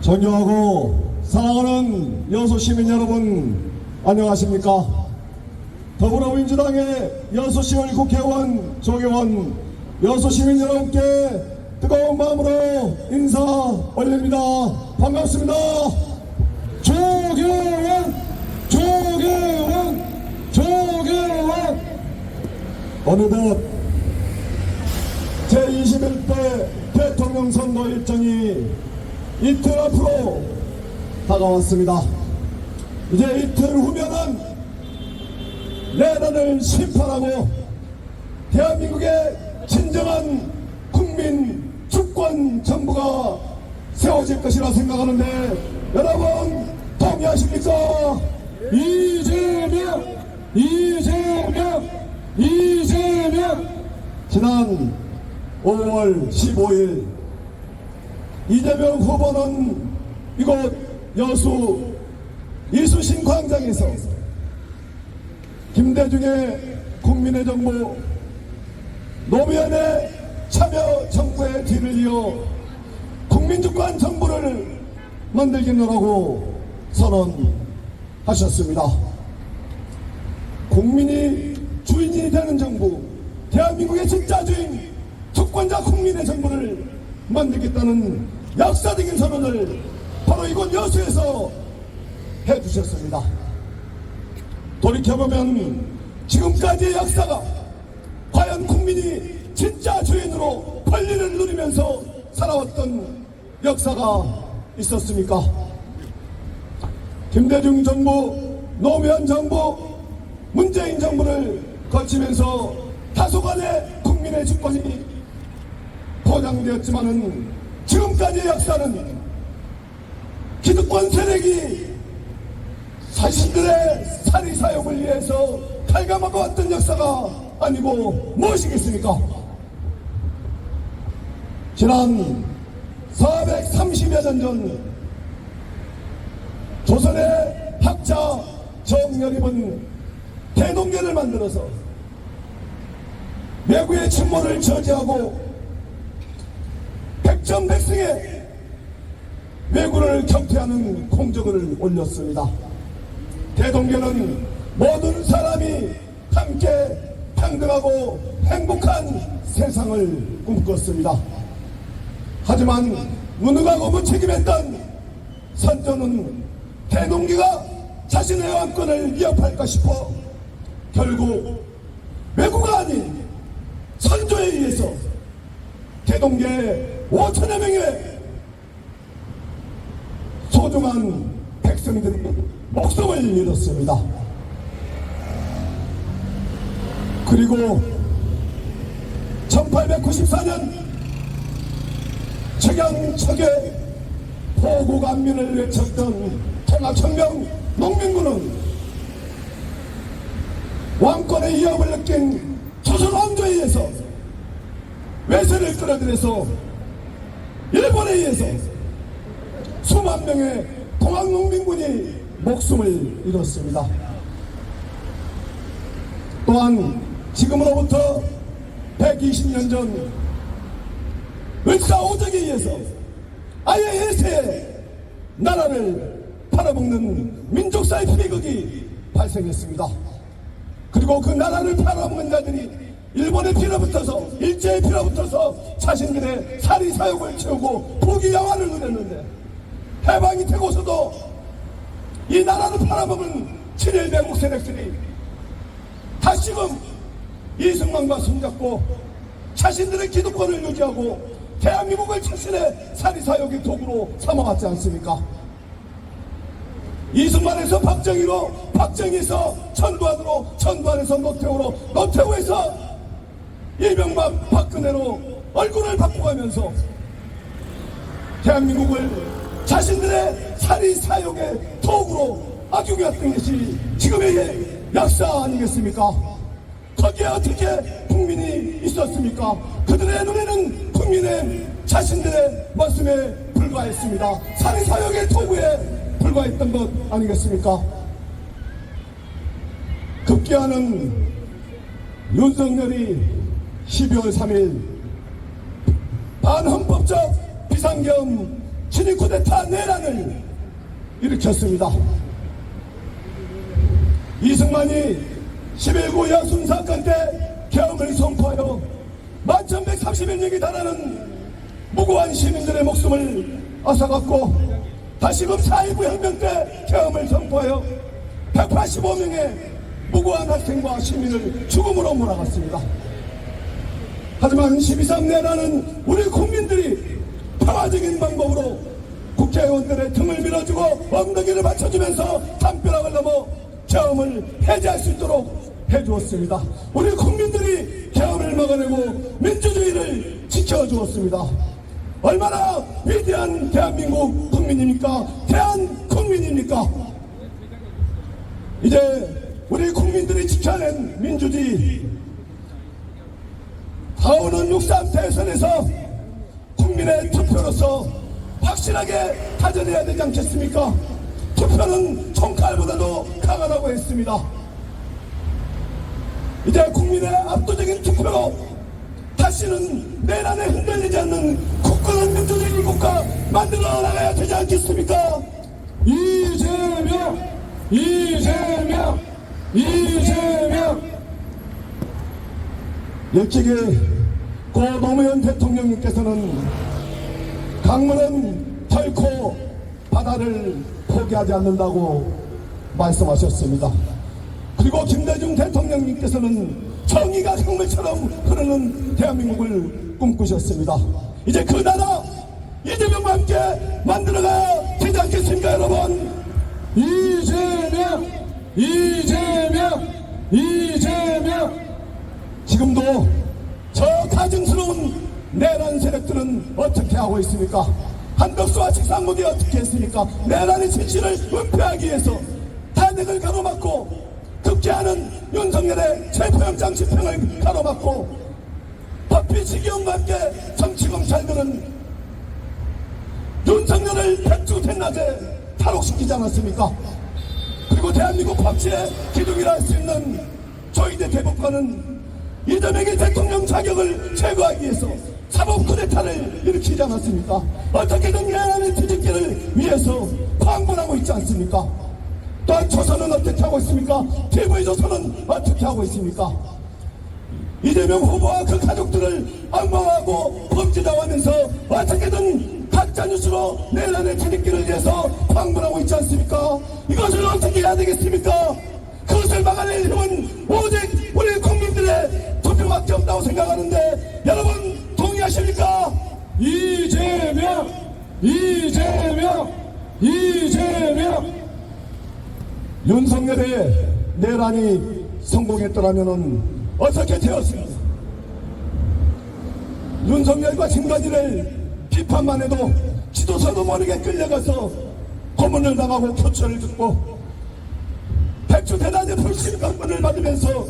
존경하고 사랑하는 여수 시민 여러분, 안녕하십니까? 더불어민주당의 여수시월 국회의원 조경원, 여수 시민 여러분께 뜨거운 마음으로 인사 올립니다. 반갑습니다. 조경원, 조경원, 조경원. 어느덧 제21대 대통령 선거 일정이 이틀 앞으로 다가왔습니다. 이제 이틀 후면은 내란을 심판하고 대한민국의 진정한 국민 주권 정부가 세워질 것이라 생각하는데 여러분 동의하십니까? 이재명, 이재명, 이재명. 지난 5월 15일 이재명 후보는 이곳 여수 이수신 광장에서 김대중의 국민의 정부 노무현의 참여 정부의 뒤를 이어 국민주권 정부를 만들겠노라고 선언하셨습니다. 국민이 주인이 되는 정부, 대한민국의 진짜 주인, 주권자 국민의 정부를 만들겠다는 역사적인 선언을 바로 이곳 여수에서 해주셨습니다. 돌이켜보면 지금까지의 역사가 과연 국민이 진짜 주인으로 권리를 누리면서 살아왔던 역사가 있었습니까? 김대중 정부, 노무현 정부, 문재인 정부를 거치면서 다소간의 국민의 주권이 보장되었지만은 지금까지의 역사는 기득권 세력이 자신들의 사리사욕을 위해서 칼감하고 왔던 역사가 아니고 무엇이겠습니까? 지난 430여 년 전 조선의 학자 정여립은 대동계를 만들어서 매국의 침몰을 저지하고 백전백승의 왜구를 경태하는 공적을 올렸습니다. 대동계는 모든 사람이 함께 평등하고 행복한 세상을 꿈꿨습니다. 하지만 무능하고 무책임했던 선조는 대동계가 자신의 왕권을 위협할까 싶어 결국 왜구가 아닌 선조에 의해서 대동계 5천여 명의 소중한 백성들이 목숨을 잃었습니다. 그리고 1894년 척양척의 포국안민을 외쳤던 통합혁명 농민군은 왕권의 위협을 느낀 조선 왕조에 의해서 외세를 끌어들여서 일본에 의해서 수만 명의 통합농민군이 목숨을 잃었습니다. 또한 지금으로부터 120년 전 을사오적에 의해서 아예 해세의 나라를 팔아먹는 민족사의 비극이 발생했습니다. 그리고 그 나라를 팔아먹는 자들이 일본의 피로 붙어서 일제의 피로 붙어서 자신들의 사리사욕을 채우고 부귀영화를 누렸는데 해방이 되고서도 이 나라를 팔아먹은 친일 매국 세력들이 다시금 이승만과 손잡고 자신들의 기득권을 유지하고 대한민국을 자신의 사리사욕의 도구로 삼아왔지 않습니까? 이승만에서 박정희로, 박정희에서 전두환으로, 전두환에서 노태우로, 노태우에서 이명박, 박근혜로 얼굴을 바꿔가면서 대한민국을 자신들의 사리사욕의 도구로 악용해왔던 것이 지금의 역사 아니겠습니까? 거기에 어떻게 국민이 있었습니까? 그들의 눈에는 국민의 자신들의 말씀에 불과했습니다. 사리사욕의 도구에 불과했던 것 아니겠습니까? 급기야는 윤석열이 12월 3일 반헌법적 비상계엄 친위 쿠데타 내란을 일으켰습니다. 이승만이 11구 여순 사건 때 계엄을 선포하여 1131명이 달하는 무고한 시민들의 목숨을 앗아갔고, 다시금 4.19 혁명 때 계엄을 선포하여 185명의 무고한 학생과 시민을 죽음으로 몰아갔습니다. 하지만 12.3 내란은 우리 국민들이 평화적인 방법으로 국회의원들의 등을 밀어주고 엉덩이를 받쳐주면서 담벼락을 넘어 계엄을 해제할 수 있도록 해주었습니다. 우리 국민들이 계엄을 막아내고 민주주의를 지켜주었습니다. 얼마나 위대한 대한민국 국민입니까? 대한국민입니까? 이제 우리 국민들이 지켜낸 민주주의, 다오는 6.3 대선에서 국민의 투표로서 확실하게 다져내야 되지 않겠습니까? 투표는 총칼보다도 강하다고 했습니다. 이제 국민의 압도적인 투표로 다시는 내란에 흔들리지 않는 굳건한 민주주의 국가 만들어 나가야 되지 않겠습니까? 이재명! 이재명! 이재명! 일찍이 고 노무현 대통령님께서는 강물은 결코 바다를 포기하지 않는다고 말씀하셨습니다. 그리고 김대중 대통령님께서는 정의가 강물처럼 흐르는 대한민국을 꿈꾸셨습니다. 이제 그 나라 이재명과 함께 만들어가야 되지 않겠습니까, 여러분? 이재명! 이재명! 이재명! 지금도 저 가증스러운 내란 세력들은 어떻게 하고 있습니까? 한덕수와 책상목이 어떻게 했습니까? 내란의 진실을 은폐하기 위해서 탄핵을 가로막고 급제하는 윤석열의 체포영장 집행을 가로막고 법피지기원과 함께 정치검찰들은 윤석열을 백주대낮에 탈옥시키지 않았습니까? 그리고 대한민국 법치의 기둥이라 할 수 있는 조희대 대법관은 이재명의 대통령 자격을 제거하기 위해서 사법 쿠데타를 일으키지 않았습니까? 어떻게든 내란의 뒤집기를 위해서 광분하고 있지 않습니까? 또한 조선은 어떻게 하고 있습니까? TV조선은 어떻게 하고 있습니까? 이재명 후보와 그 가족들을 악마하고 범죄자고 하면서 어떻게든 가짜뉴스로 내란의 뒤집기를 위해서 광분하고 있지 않습니까? 이것을 어떻게 해야 되겠습니까? 그것을 막아낼 힘은 오직 우리 국민들의 투표밖에 없다고 생각하는데 여러분 동의하십니까? 이재명! 이재명! 이재명! 윤석열의 내란이 성공했더라면 어떻게 되었습니까? 윤석열과 진간이를 비판만 해도 지도서도 모르게 끌려가서 고문을 당하고 교체를 듣고 백주대낮에 불신 강권을 받으면서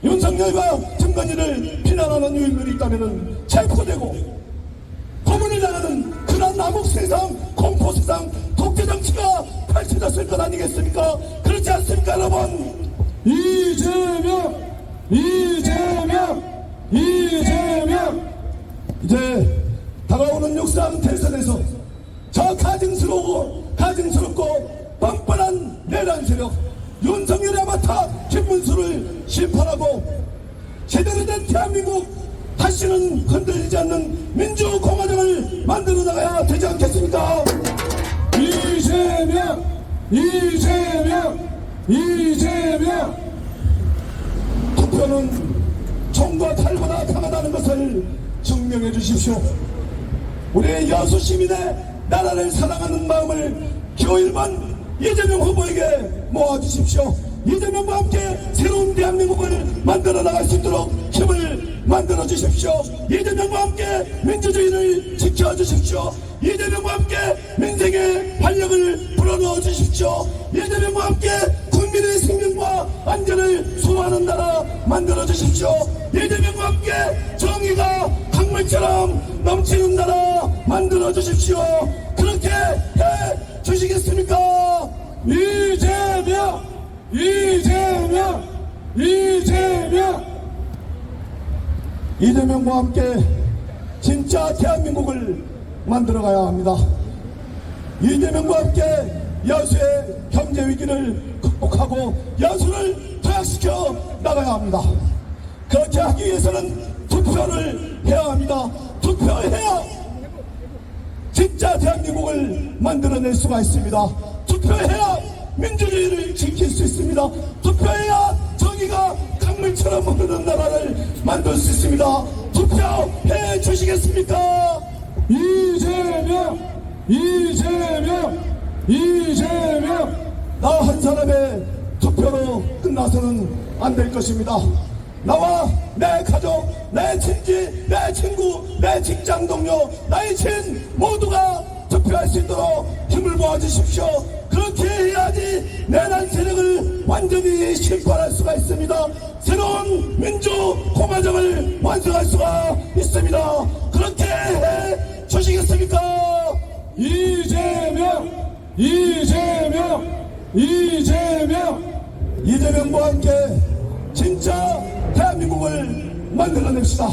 윤석열과 김건희를 비난하는 유인들이 있다면 체포되고 고문을 당하는 그런 암흑세상, 공포세상, 독재정치가 펼쳐졌을 것 아니겠습니까? 그렇지 않습니까, 여러분? 이재명! 이재명! 이재명! 이제 다가오는 6.3 대선에서 저 가증스럽고 뻔뻔한 내란 세력 윤석열의 아바타 김문수를 심판하고 제대로 된 대한민국 다시는 흔들리지 않는 민주공화정을 만들어 나가야 되지 않겠습니까? 이재명! 이재명! 이재명! 투표는 총과 칼보다 강하다는 것을 증명해 주십시오. 우리의 여수 시민의 나라를 사랑하는 마음을 기호일반 이재명 후보에게 모아주십시오. 이재명과 함께 새로운 대한민국을 만들어 나갈 수 있도록 힘을 만들어 주십시오. 이재명과 함께 민주주의를 지켜주십시오. 이재명과 함께 민생의 활력을 불어넣어 주십시오. 이재명과 함께 국민의 생명과 안전을 소화하는 나라 만들어 주십시오. 이재명과 함께 정의가 강물처럼 넘치는 나라 만들어 주십시오. 그렇게 해 주시겠습니까? 이재명! 이재명! 이재명! 이재명과 함께 진짜 대한민국을 만들어가야 합니다. 이재명과 함께 여수의 경제 위기를 극복하고 여수를 도약시켜 나가야 합니다. 그렇게 하기 위해서는 투표를 해야 합니다. 투표해야 진짜 대한민국을 만들어낼 수가 있습니다. 투표해야 민주주의를 지킬 수 있습니다. 투표해야 정의가 강물처럼 흐르는 나라를 만들 수 있습니다. 투표해 주시겠습니까? 이재명, 이재명, 이재명. 나 한 사람의 투표로 끝나서는 안 될 것입니다. 나와 내 가족, 내 친지, 내 친구, 내 직장 동료, 나의 친 모두가 투표할 수 있도록 힘을 모아주십시오. 그렇게 해야지 내란 세력을 완전히 심판할 수가 있습니다. 새로운 민주 공화정을 완성할 수가 있습니다. 그렇게 해 주시겠습니까? 이재명, 이재명, 이재명. 이재명과 함께 진짜 대한민국을 만들어냅시다.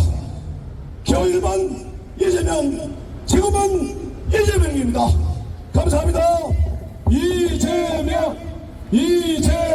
기호 1번 이재명, 지금은 이재명입니다. 감사합니다. 이재명, 이재명.